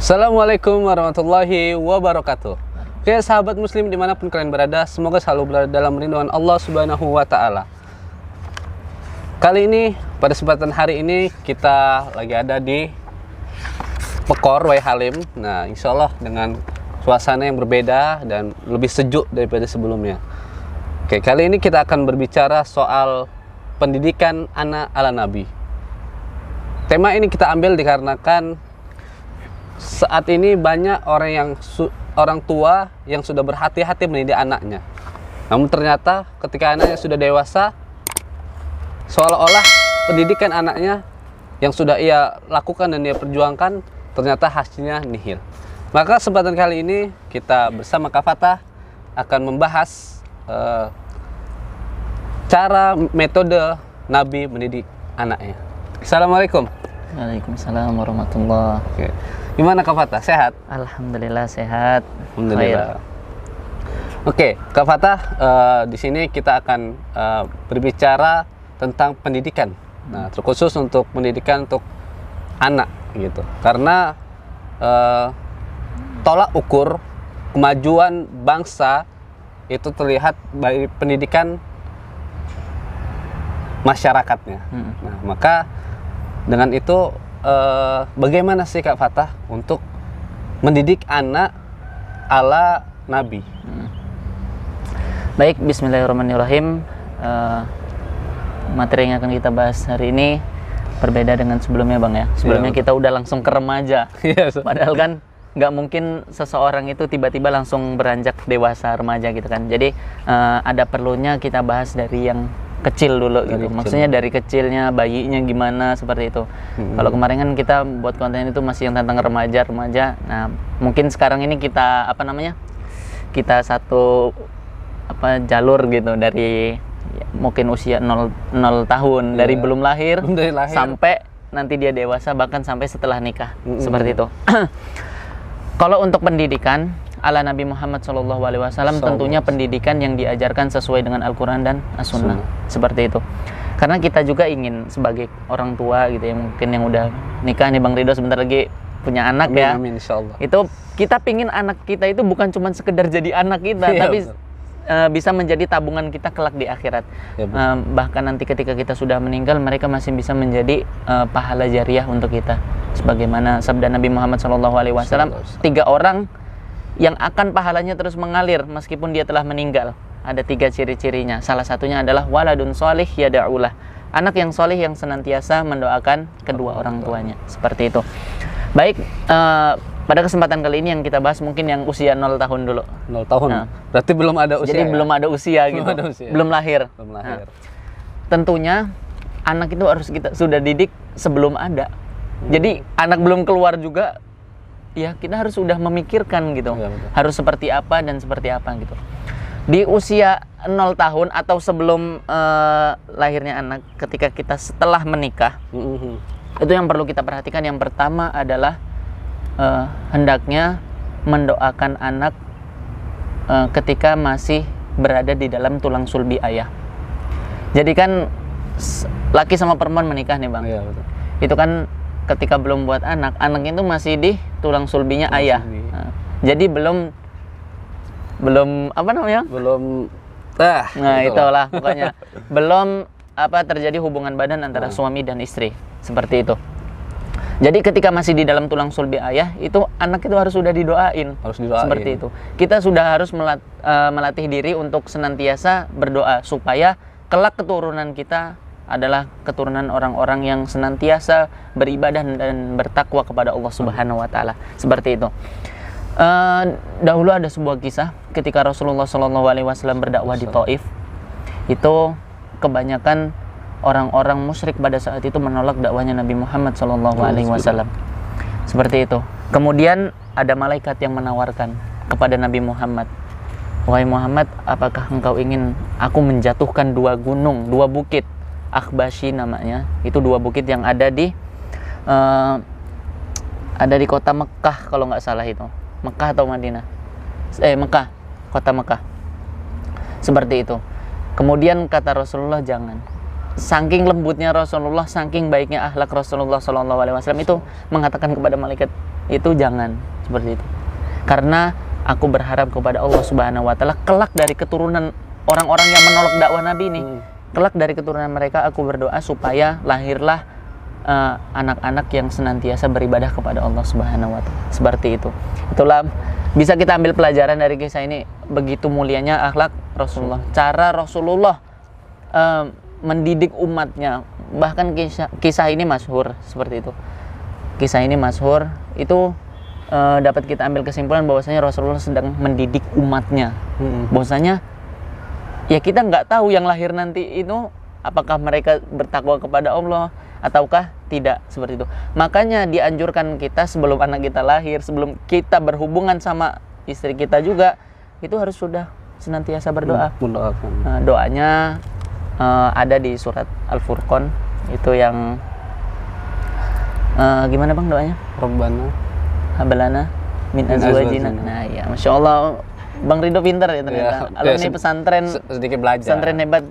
Assalamualaikum warahmatullahi wabarakatuh. Oke, sahabat muslim dimanapun kalian berada, semoga selalu berada dalam rinduan Allah subhanahu wa ta'ala. Kali ini, pada kesempatan hari ini, kita lagi ada di Pekor Wai Halim. Nah, insya Allah dengan suasana yang berbeda dan lebih sejuk daripada sebelumnya. Oke, kali ini kita akan berbicara soal pendidikan anak ala Nabi. Tema ini kita ambil dikarenakan saat ini banyak orang tua yang sudah berhati-hati mendidik anaknya. Namun ternyata ketika anaknya sudah dewasa, seolah-olah pendidikan anaknya yang sudah ia lakukan dan ia perjuangkan ternyata hasilnya nihil. Maka kesempatan kali ini kita bersama Kak Fatah akan membahas cara metode Nabi mendidik anaknya. Assalamualaikum. Waalaikumsalam warahmatullahi. Oke. Gimana Kak Fatah? Sehat? Alhamdulillah sehat. Alhamdulillah. Oke, Kak Fatah, di sini kita akan berbicara tentang pendidikan. Nah, terkhusus untuk pendidikan untuk anak gitu. Karena tolak ukur kemajuan bangsa itu terlihat dari pendidikan masyarakatnya. Nah, maka dengan itu bagaimana sih Kak Fatah untuk mendidik anak ala Nabi? Baik, bismillahirrahmanirrahim. Materi yang akan kita bahas hari ini berbeda dengan sebelumnya Bang ya. Sebelumnya kita udah langsung ke remaja. Padahal kan nggak mungkin seseorang itu tiba-tiba langsung beranjak dewasa remaja gitu kan. Jadi ada perlunya kita bahas dari yang kecil dulu gitu. Maksudnya dari kecilnya, bayinya gimana, seperti itu. Kalau kemarin kan kita buat konten itu masih yang tentang remaja. Nah, mungkin sekarang ini kita kita satu jalur gitu dari mungkin usia 0 tahun, dari belum lahir sampai nanti dia dewasa, bahkan sampai setelah nikah. Seperti itu. Kalau untuk pendidikan ala Nabi Muhammad SAW, tentunya pendidikan yang diajarkan sesuai dengan Al-Quran dan As-Sunnah. Seperti itu. Karena kita juga ingin sebagai orang tua gitu ya, mungkin yang udah nikah nih Bang Ridho, sebentar lagi punya anak. Amin, ya. Amin, insyaallah. Itu kita pingin anak kita itu bukan cuma sekedar jadi anak kita, tapi bisa menjadi tabungan kita kelak di akhirat. Bahkan nanti ketika kita sudah meninggal, mereka masih bisa menjadi pahala jariah untuk kita. Sebagaimana sabda Nabi Muhammad SAW, 3 orang yang akan pahalanya terus mengalir meskipun dia telah meninggal. Ada 3 ciri-cirinya. Salah satunya adalah waladun sholih yada'ulah, anak yang sholih yang senantiasa mendoakan kedua orang tuanya. Seperti itu. Baik, pada kesempatan kali ini yang kita bahas mungkin yang usia 0 tahun dulu. 0 tahun. Nah, berarti belum ada usia. Jadi belum ada usia gitu. Belum lahir. Nah, tentunya anak itu harus kita sudah didik sebelum ada. Jadi anak belum keluar juga, ya kita harus sudah memikirkan gitu, harus seperti apa dan seperti apa gitu. Di usia 0 tahun atau sebelum lahirnya anak, ketika kita setelah menikah, itu yang perlu kita perhatikan. Yang pertama adalah hendaknya mendoakan anak ketika masih berada di dalam tulang sulbi ayah. Jadi kan laki sama perempuan menikah nih Bang. Iya, betul. Itu kan ketika belum buat anak itu masih di tulang sulbinya ayah. Nah, jadi belum itulah pokoknya belum terjadi hubungan badan antara suami dan istri, seperti itu. Jadi ketika masih di dalam tulang sulbi ayah, itu anak itu harus sudah didoain. Seperti itu. Kita sudah harus melatih diri untuk senantiasa berdoa supaya kelak keturunan kita adalah keturunan orang-orang yang senantiasa beribadah dan bertakwa kepada Allah Subhanahu wa taala. Seperti itu. Dahulu ada sebuah kisah ketika Rasulullah SAW berdakwah di Taif. Itu kebanyakan orang-orang musyrik pada saat itu menolak dakwahnya Nabi Muhammad SAW. Seperti itu. Kemudian ada malaikat yang menawarkan kepada Nabi Muhammad, "Wahai Muhammad, apakah engkau ingin aku menjatuhkan 2 gunung, 2 bukit, Akhbashi namanya, itu 2 bukit yang ada di kota Mekah kalau nggak salah itu, Mekah atau Madinah, Mekah, kota Mekah." Seperti itu. Kemudian kata Rasulullah, jangan. saking lembutnya Rasulullah, saking baiknya akhlak Rasulullah SAW itu mengatakan kepada malaikat itu jangan seperti itu. Karena aku berharap kepada Allah Subhanahu wa taala kelak dari keturunan orang-orang yang menolak dakwah Nabi ini, kelak dari keturunan mereka aku berdoa supaya lahirlah anak-anak yang senantiasa beribadah kepada Allah Subhanahu wa taala. Seperti itu. Itulah bisa kita ambil pelajaran dari kisah ini, begitu mulianya akhlak Rasulullah. Cara Rasulullah mendidik umatnya. Bahkan kisah ini masyhur seperti itu. Kisah ini masyhur itu dapat kita ambil kesimpulan bahwasanya Rasulullah sedang mendidik umatnya. Bahwasanya ya kita nggak tahu yang lahir nanti itu apakah mereka bertakwa kepada Allah ataukah tidak, seperti itu. Makanya dianjurkan kita sebelum anak kita lahir, sebelum kita berhubungan sama istri kita juga, itu harus sudah senantiasa berdoa. Doanya ada di surat Al-Furqan, itu yang gimana bang doanya? Rabbana hablana min azwajina. Nah ya, Masya Allah, Bang Ridho pintar ya ternyata. Alumni pesantren, sedikit belajar. Pesantren hebat.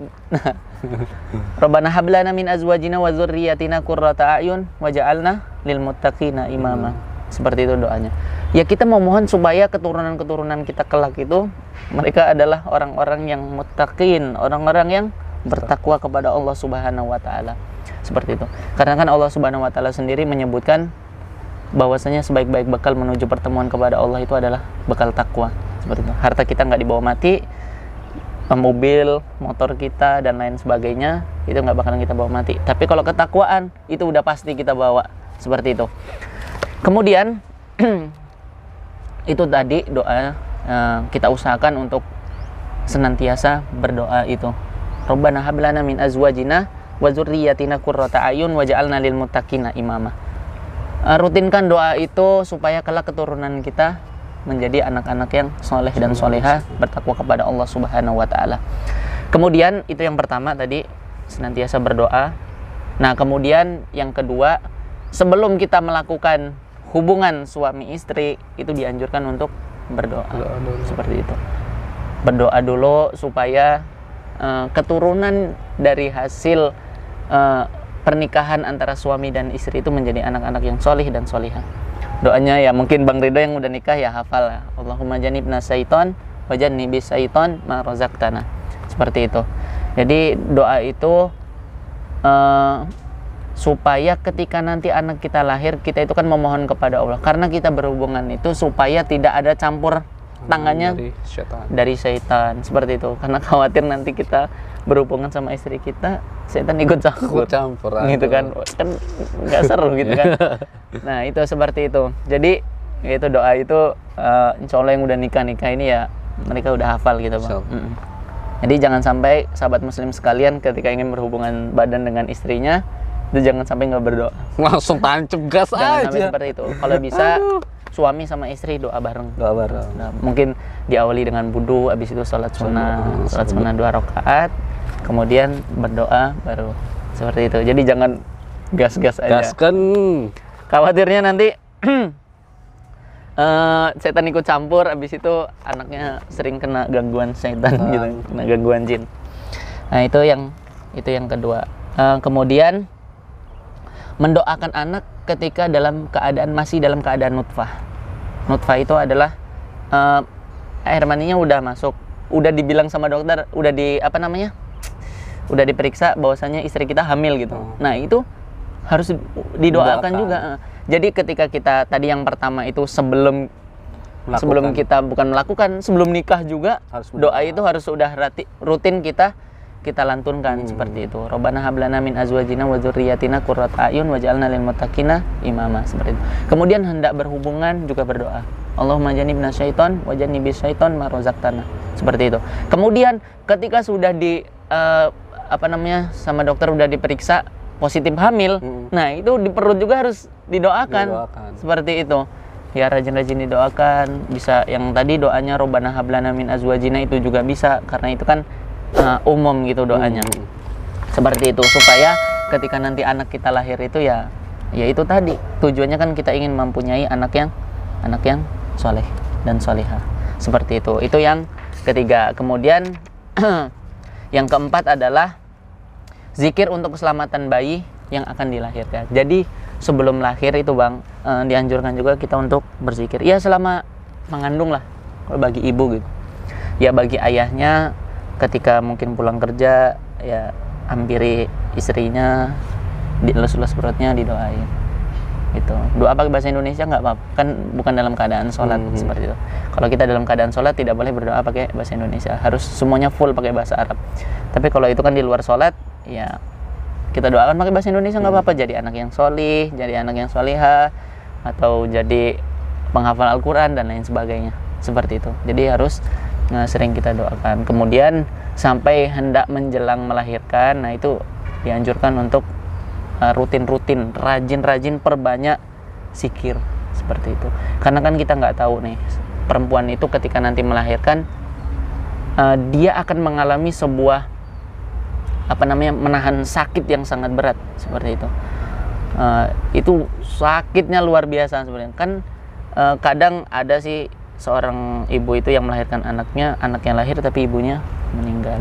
Rabbana hablana min azwajina wa dzurriyyatina qurrata a'yun waj'alna lil muttaqina imama. Seperti itu doanya. Ya kita memohon supaya keturunan-keturunan kita kelak itu mereka adalah orang-orang yang muttaqin, orang-orang yang bertakwa kepada Allah Subhanahu wa taala. Seperti itu. Karena kan Allah Subhanahu wa taala sendiri menyebutkan bahwasanya sebaik-baik bekal menuju pertemuan kepada Allah itu adalah bekal takwa. Seperti itu. Harta kita nggak dibawa mati, mobil, motor kita dan lain sebagainya itu nggak bakalan kita bawa mati. Tapi kalau ketakwaan itu udah pasti kita bawa. Seperti itu. Kemudian itu tadi doa, kita usahakan untuk senantiasa berdoa itu. Rabbana hablana min azwajina wa dzurriyyatina qurrata a'yun waj'alna lil muttaqina imama. Rutinkan doa itu supaya kelak keturunan kita menjadi anak-anak yang soleh dan solehah, bertakwa kepada Allah Subhanahu wa taala. Kemudian itu yang pertama tadi, senantiasa berdoa. Nah, kemudian yang kedua, sebelum kita melakukan hubungan suami istri itu dianjurkan untuk berdoa. Seperti itu. Berdoa dulu supaya keturunan dari hasil pernikahan antara suami dan istri itu menjadi anak-anak yang solih dan solihah. Doanya ya mungkin Bang Ridho yang udah nikah ya hafal lah. Allahumma janibna syaiton wa jannibis syaiton ma razaqtana. Seperti itu. Jadi doa itu supaya ketika nanti anak kita lahir, kita itu kan memohon kepada Allah. Karena kita berhubungan itu supaya tidak ada campur tangannya dari syaitan. Seperti itu. Karena khawatir nanti kita berhubungan sama istri kita, setan ikut campur gitu kan nggak seru gitu kan. Nah itu seperti itu. Jadi itu doa itu insya Allah yang udah nikah ini ya mereka udah hafal gitu bang. Jadi jangan sampai sahabat muslim sekalian ketika ingin berhubungan badan dengan istrinya itu jangan sampai nggak berdoa, langsung tancap gas jangan aja. Sampai seperti itu. Kalau bisa suami sama istri doa bareng. Nah, mungkin diawali dengan wudu, habis itu sholat sunnah 2 rakaat, kemudian berdoa baru seperti itu. Jadi jangan gas-gas aja. Gaskan. Khawatirnya nanti setan ikut campur, habis itu anaknya sering kena gangguan setan gitu, kena gangguan jin. Nah itu yang kedua. Kemudian mendoakan anak ketika masih dalam keadaan nutfah. Nutfah itu adalah air maninya udah masuk, udah dibilang sama dokter, udah diperiksa bahwasanya istri kita hamil gitu. Nah itu harus didoakan juga. Jadi ketika kita tadi yang pertama itu sebelum kita bukan melakukan, sebelum nikah juga doa itu harus sudah rutin kita lantunkan seperti itu. Rabbana hablana min azwajina wa dzurriyyatina qurrata a'yun waj'alna lil muttaqina imama, seperti itu. Kemudian hendak berhubungan juga berdoa. Allahumma janibna syaiton wa janibis syaiton ma razaqtana. Seperti itu. Kemudian ketika sudah sama dokter udah diperiksa positif hamil, nah itu di perut juga harus didoakan. Seperti itu. Ya rajin-rajin didoakan. Bisa yang tadi doanya Rabbana hablana min azwajina itu juga bisa, karena itu kan umum gitu doanya. Seperti itu, supaya ketika nanti anak kita lahir itu ya itu tadi tujuannya kan kita ingin mempunyai anak yang soleh dan solihah. Seperti itu yang ketiga. Kemudian yang keempat adalah zikir untuk keselamatan bayi yang akan dilahirkan. Jadi sebelum lahir itu Bang, dianjurkan juga kita untuk berzikir. Ya selama mengandung lah, kalau bagi ibu gitu. Ya bagi ayahnya ketika mungkin pulang kerja, ya hampiri istrinya, dilus-lus perutnya, didoain. Itu doa pakai bahasa Indonesia nggak apa-apa, kan bukan dalam keadaan sholat seperti itu. Kalau kita dalam keadaan sholat tidak boleh berdoa pakai bahasa Indonesia, harus semuanya full pakai bahasa Arab. Tapi kalau itu kan di luar sholat, ya kita doakan pakai bahasa Indonesia nggak apa-apa. Jadi anak yang sholih, jadi anak yang sholihah, atau jadi penghafal Al-Quran dan lain sebagainya, seperti itu. Jadi harus sering kita doakan. Kemudian sampai hendak menjelang melahirkan, nah itu dianjurkan untuk rutin-rutin, rajin-rajin perbanyak zikir seperti itu. Karena kan kita nggak tahu nih, perempuan itu ketika nanti melahirkan, dia akan mengalami sebuah menahan sakit yang sangat berat seperti itu. Itu sakitnya luar biasa sebenarnya. Kan kadang ada sih seorang ibu itu yang melahirkan anaknya lahir tapi ibunya meninggal.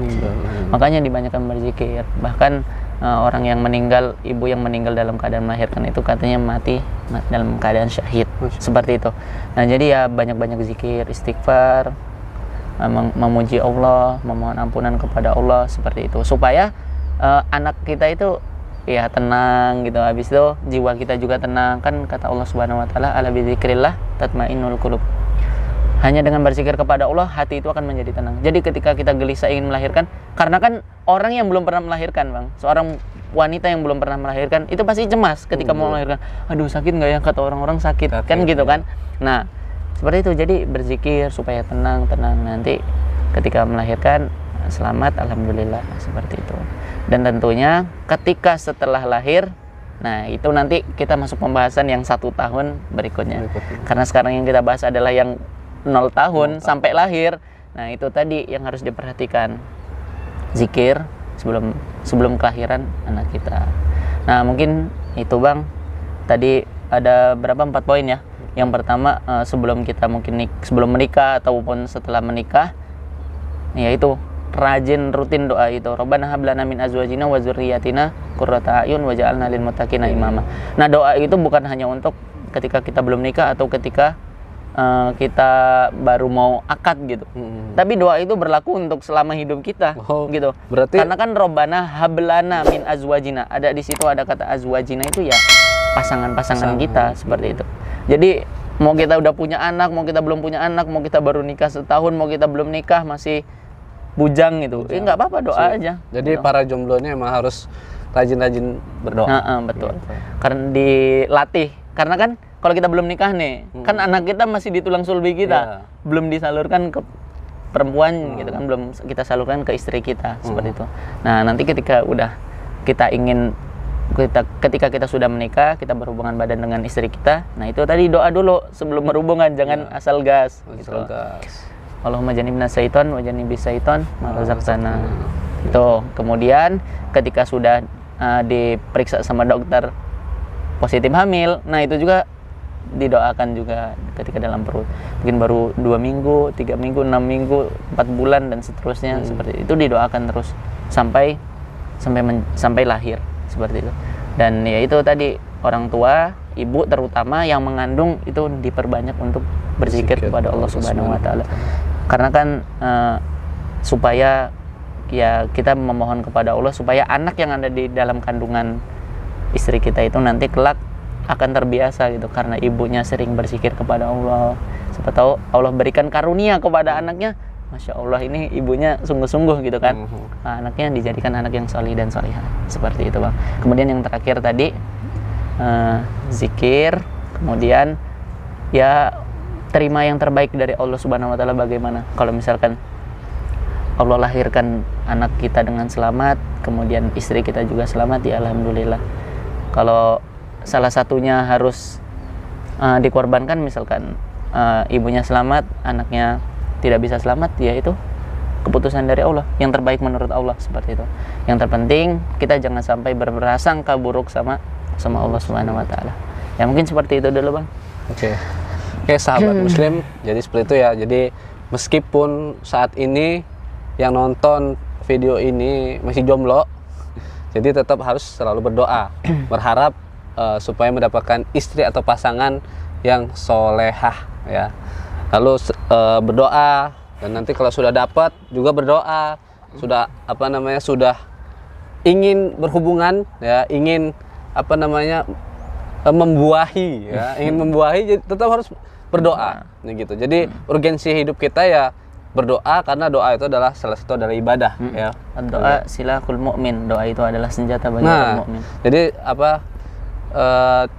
Makanya dibanyakan berzikir. Bahkan orang yang meninggal, ibu yang meninggal dalam keadaan melahirkan itu katanya mati dalam keadaan syahid. Seperti itu. Nah, jadi ya banyak-banyak zikir, istighfar, memuji Allah, memohon ampunan kepada Allah seperti itu. Supaya anak kita itu ya tenang gitu. Habis itu jiwa kita juga tenang. Kan kata Allah Subhanahu wa taala, ala bizikrillah tatmainnul qulub. Hanya dengan berzikir kepada Allah, hati itu akan menjadi tenang. Jadi ketika kita gelisah ingin melahirkan, karena kan orang yang belum pernah melahirkan Bang, seorang wanita yang belum pernah melahirkan, itu pasti cemas ketika mau melahirkan. Aduh sakit nggak ya, kata orang-orang sakit kan gitu kan. Nah seperti itu, jadi berzikir supaya tenang. Nanti ketika melahirkan, selamat, alhamdulillah, seperti itu. Dan tentunya ketika setelah lahir, nah itu nanti kita masuk pembahasan yang 1 tahun berikutnya. Karena sekarang yang kita bahas adalah yang 0 tahun sampai lahir. Nah itu tadi yang harus diperhatikan, zikir sebelum kelahiran anak kita. Nah mungkin itu Bang, tadi ada berapa, 4 poin ya. Yang pertama, sebelum kita sebelum menikah ataupun setelah menikah, yaitu rajin rutin doa itu, Rabbana hab lana min azwajina wa dzurriyyatina qurrata a'yun waj'alna lil muttaqina imama. Nah doa itu bukan hanya untuk ketika kita belum nikah atau ketika kita baru mau akad gitu. Tapi doa itu berlaku untuk selama hidup kita gitu. Berarti karena kan Rabbana hablana min azwajina, ada di situ ada kata azwajina, itu ya pasangan kita seperti itu. Jadi mau kita udah punya anak, mau kita belum punya anak, mau kita baru nikah setahun, mau kita belum nikah masih bujang gitu, nggak apa-apa, doa aja. Jadi gitu. para jomblonya emang harus rajin-rajin berdoa. Betul. Karena dilatih. Karena kan kalau kita belum nikah nih, kan anak kita masih di tulang sulbi kita, belum disalurkan ke perempuan gitu kan, belum kita salurkan ke istri kita seperti itu. Nah nanti ketika ketika kita sudah menikah, kita berhubungan badan dengan istri kita, nah itu tadi doa dulu sebelum berhubungan, jangan asal gas. Gitu. Allahumma jannibna syaiton wa jannibis syaiton ma razaqtana. Itu kemudian ketika sudah diperiksa sama dokter positif hamil, nah itu juga didoakan juga ketika dalam perut. Mungkin baru 2 minggu, 3 minggu, 6 minggu, 4 bulan dan seterusnya, seperti itu didoakan terus sampai lahir seperti itu. Dan ya itu tadi, orang tua, ibu terutama yang mengandung itu diperbanyak untuk berzikir kepada Allah Subhanahu wa taala. Karena kan supaya ya kita memohon kepada Allah supaya anak yang ada di dalam kandungan istri kita itu nanti kelak akan terbiasa gitu, karena ibunya sering berzikir kepada Allah. Siapa tahu Allah berikan karunia kepada anaknya, Masya Allah ini ibunya sungguh-sungguh gitu kan. Nah, anaknya dijadikan anak yang solih dan solihah, seperti itu Bang. Kemudian yang terakhir tadi zikir, kemudian ya terima yang terbaik dari Allah Subhanahu wa taala. Bagaimana kalau misalkan Allah lahirkan anak kita dengan selamat, kemudian istri kita juga selamat, ya alhamdulillah. Kalau salah satunya harus dikorbankan, misalkan ibunya selamat, anaknya tidak bisa selamat, ya itu keputusan dari Allah, yang terbaik menurut Allah, seperti itu. Yang terpenting kita jangan sampai berprasangka buruk sama Allah Subhanahu wa taala. Ya mungkin seperti itu dulu Bang. Oke, sahabat muslim, jadi seperti itu ya. Jadi meskipun saat ini yang nonton video ini masih jomblo, Jadi tetap harus selalu berdoa, berharap supaya mendapatkan istri atau pasangan yang solehah ya. Lalu berdoa, dan nanti kalau sudah dapat juga berdoa, sudah sudah ingin berhubungan ya, ingin membuahi ya, ingin membuahi, jadi tetap harus berdoa gitu. Jadi urgensi hidup kita ya berdoa, karena doa itu adalah salah satu dari ibadah ya. Doa silahul mukmin, doa itu adalah senjata bagi orang mukmin. Jadi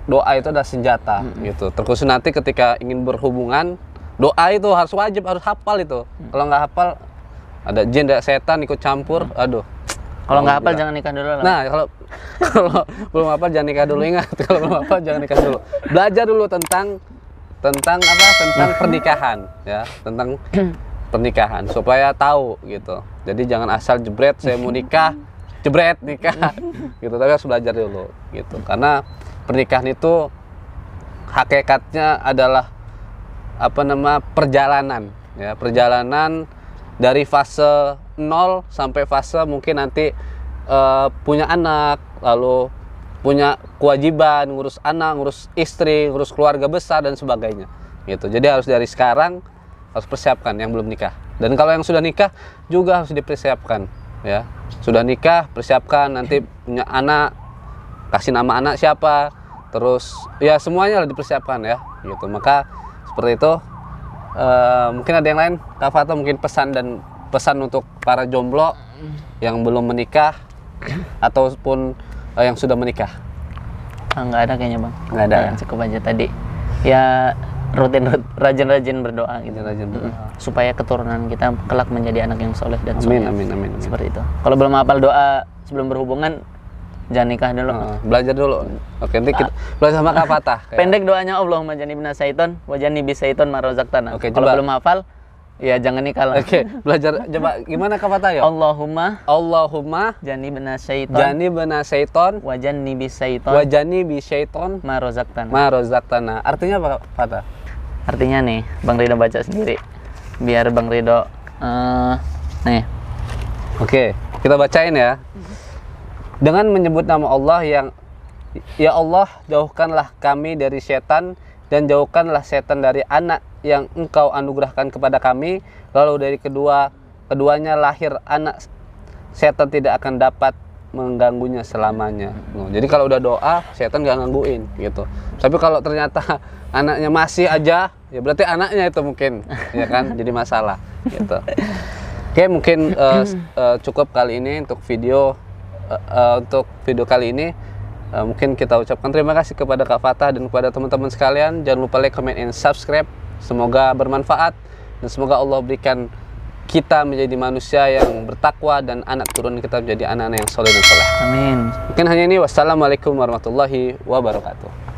doa itu adalah senjata gitu. Terkhusus nanti ketika ingin berhubungan, doa itu harus wajib, harus hafal itu. Kalau nggak hafal ada jin dan setan ikut campur, aduh. Kalau nggak hafal jangan nikah dulu lah. Nah, kalau belum hafal jangan nikah dulu, ingat. Kalau belum hafal jangan nikah dulu. Belajar dulu tentang pernikahan ya, tentang pernikahan supaya tahu gitu. Jadi jangan asal jebret saya mau nikah, jebret nikah gitu. Tapi harus belajar dulu gitu. Karena pernikahan itu hakikatnya adalah perjalanan ya, perjalanan dari fase 0 sampai fase mungkin nanti punya anak, lalu punya kewajiban ngurus anak, ngurus istri, ngurus keluarga besar dan sebagainya gitu. Jadi harus dari sekarang harus persiapkan yang belum nikah. Dan kalau yang sudah nikah juga harus dipersiapkan ya. Sudah nikah, persiapkan nanti punya anak, kasih nama anak siapa, terus ya semuanya harus dipersiapkan ya gitu. Maka seperti itu. Mungkin ada yang lain, Kak Fatah, mungkin pesan untuk para jomblo yang belum menikah ataupun yang sudah menikah. Nggak ada kayaknya bang. Nggak ada. Cukup aja tadi. Ya rajin-rajin berdoa gitu. Rajin berdoa. Supaya keturunan kita kelak menjadi anak yang soleh dan soleh. Amin. Seperti itu. Kalau belum hafal doa sebelum berhubungan, jangan nikah dulu. Belajar dulu. Oke, nanti kita belajar sama Kak Fatah. Pendek doanya, Allahumma jannibna syaiton wa jannibi syaiton ma razaqtana. Oke, kalau coba. belum hafal, ya jangan nikah lah. Oke, belajar coba gimana Kak Fatah ya? Allahumma jannibna syaiton wa jannibi syaiton ma razaqtana. Artinya apa Kak Fatah? Artinya nih, Bang Ridho baca sendiri. Biar Bang Ridho nih. Oke, kita bacain ya. Dengan menyebut nama Allah yang, ya Allah, jauhkanlah kami dari setan dan jauhkanlah setan dari anak yang Engkau anugerahkan kepada kami. Lalu dari keduanya lahir anak, setan tidak akan dapat mengganggunya selamanya. Jadi kalau udah doa, setan gak gangguin gitu. Tapi kalau ternyata anaknya masih aja, ya berarti anaknya itu mungkin ya kan jadi masalah gitu. Oke, mungkin cukup kali ini untuk video kali ini. Mungkin kita ucapkan terima kasih kepada Kak Fatah dan kepada teman-teman sekalian. Jangan lupa like, comment, and subscribe. Semoga bermanfaat dan semoga Allah berikan kita menjadi manusia yang bertakwa dan anak turun kita menjadi anak-anak yang soleh dan soleh. Amin. Mungkin hanya ini. Wassalamualaikum warahmatullahi wabarakatuh.